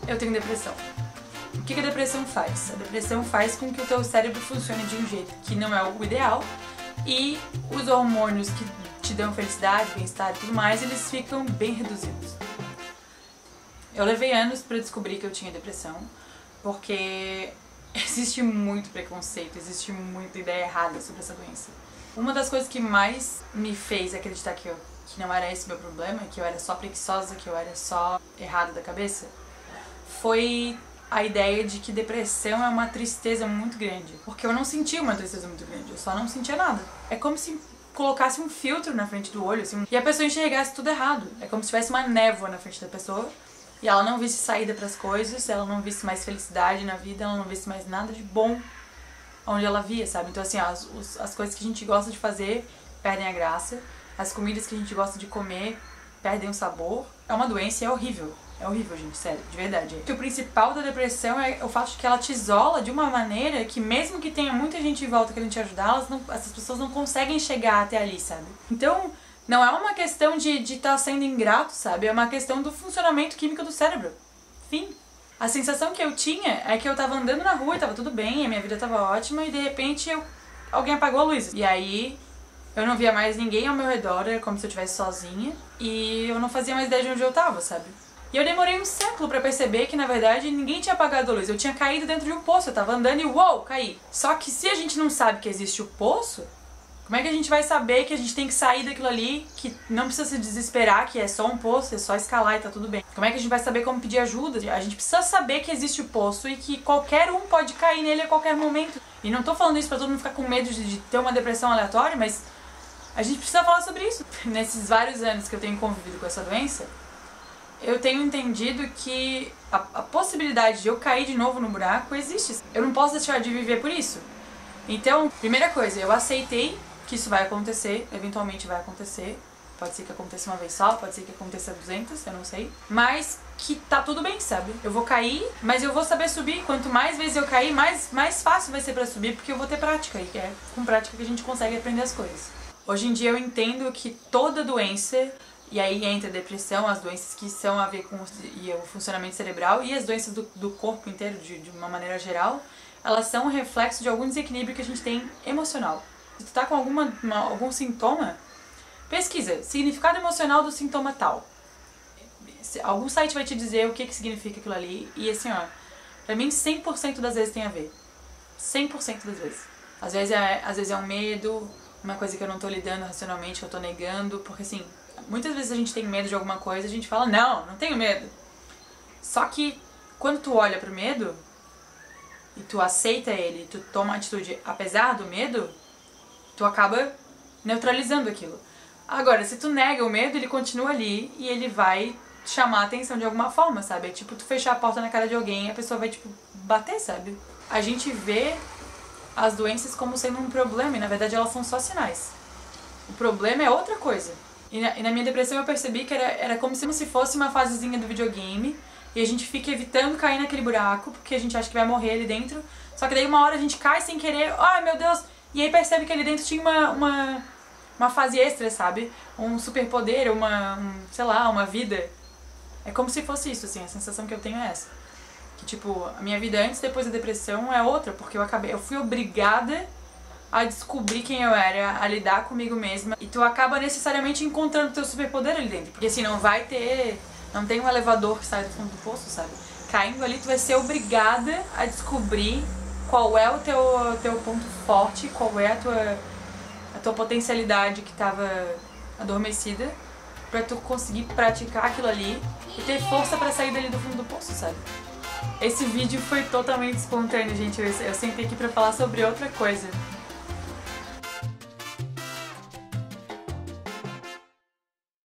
eu tenho depressão. O que a depressão faz? A depressão faz com que o teu cérebro funcione de um jeito que não é o ideal e os hormônios que te dão felicidade, bem-estar e tudo mais, eles ficam bem reduzidos. Eu levei anos pra descobrir que eu tinha depressão, porque existe muito preconceito, existe muita ideia errada sobre essa doença. Uma das coisas que mais me fez acreditar que não era esse meu problema, que eu era só preguiçosa, que eu era só errada da cabeça, foi a ideia de que depressão é uma tristeza muito grande. Porque eu não sentia uma tristeza muito grande, eu só não sentia nada. É como se colocasse um filtro na frente do olho, assim, e a pessoa enxergasse tudo errado. É como se tivesse uma névoa na frente da pessoa e ela não visse saída pras coisas, ela não visse mais felicidade na vida, ela não visse mais nada de bom onde ela via, sabe? Então assim, as coisas que a gente gosta de fazer perdem a graça, as comidas que a gente gosta de comer perdem o sabor. É uma doença e é horrível. É horrível, gente, sério, de verdade. O principal da depressão é o fato de que ela te isola de uma maneira que mesmo que tenha muita gente em volta querendo te ajudar, essas pessoas não conseguem chegar até ali, sabe? Então, não é uma questão de estar sendo ingrato, sabe? É uma questão do funcionamento químico do cérebro. Fim. A sensação que eu tinha é que eu tava andando na rua e tava tudo bem, a minha vida tava ótima e de repente alguém apagou a luz. E aí eu não via mais ninguém ao meu redor, era como se eu estivesse sozinha e eu não fazia mais ideia de onde eu tava, sabe? E eu demorei um século pra perceber que, na verdade, ninguém tinha apagado a luz. Eu tinha caído dentro de um poço, eu tava andando e uou, caí. Só que se a gente não sabe que existe o poço, como é que a gente vai saber que a gente tem que sair daquilo ali, que não precisa se desesperar, que é só um poço, é só escalar e tá tudo bem? Como é que a gente vai saber como pedir ajuda? A gente precisa saber que existe o poço e que qualquer um pode cair nele a qualquer momento. E não tô falando isso pra todo mundo ficar com medo de ter uma depressão aleatória, mas a gente precisa falar sobre isso. Nesses vários anos que eu tenho convivido com essa doença, eu tenho entendido que a possibilidade de eu cair de novo no buraco existe. Eu não posso deixar de viver por isso. Então, primeira coisa, eu aceitei que isso vai acontecer, eventualmente vai acontecer. Pode ser que aconteça uma vez só, pode ser que aconteça 200, eu não sei. Mas que tá tudo bem, sabe? Eu vou cair, mas eu vou saber subir. Quanto mais vezes eu cair, mais fácil vai ser pra subir, porque eu vou ter prática. E é com prática que a gente consegue aprender as coisas. Hoje em dia eu entendo que toda doença, e aí entra a depressão, as doenças que são a ver com o funcionamento cerebral e as doenças do corpo inteiro, de uma maneira geral, elas são um reflexo de algum desequilíbrio que a gente tem emocional. Se tu tá com algum sintoma, pesquisa significado emocional do sintoma tal. Algum site vai te dizer o que significa aquilo ali e assim, ó, pra mim 100% das vezes tem a ver. 100% das vezes. Às vezes é um medo, uma coisa que eu não tô lidando racionalmente, que eu tô negando, porque assim, muitas vezes a gente tem medo de alguma coisa e a gente fala, não tenho medo. Só que quando tu olha pro medo e tu aceita ele, tu toma atitude apesar do medo, tu acaba neutralizando aquilo. Agora, se tu nega o medo, ele continua ali e ele vai chamar a atenção de alguma forma, sabe? É tipo tu fechar a porta na cara de alguém e a pessoa vai, tipo, bater, sabe? A gente vê as doenças como sendo um problema e na verdade elas são só sinais. O problema é outra coisa. E na minha depressão eu percebi que era como se fosse uma fasezinha do videogame e a gente fica evitando cair naquele buraco porque a gente acha que vai morrer ali dentro. Só que daí uma hora a gente cai sem querer, ai meu Deus, e aí percebe que ali dentro tinha uma fase extra, sabe? Um superpoder, sei lá, uma vida. É como se fosse isso, assim, a sensação que eu tenho é essa. Que tipo, a minha vida antes e depois da depressão é outra, porque eu fui obrigada a descobrir quem eu era, a lidar comigo mesma. E tu acaba necessariamente encontrando teu superpoder ali dentro. Porque assim, não tem um elevador que sai do fundo do poço, sabe? Caindo ali, tu vai ser obrigada a descobrir qual é o teu ponto forte, qual é a tua potencialidade que estava adormecida, pra tu conseguir praticar aquilo ali e ter força pra sair dali do fundo do poço, sabe? Esse vídeo foi totalmente espontâneo, gente. Eu sentei aqui pra falar sobre outra coisa.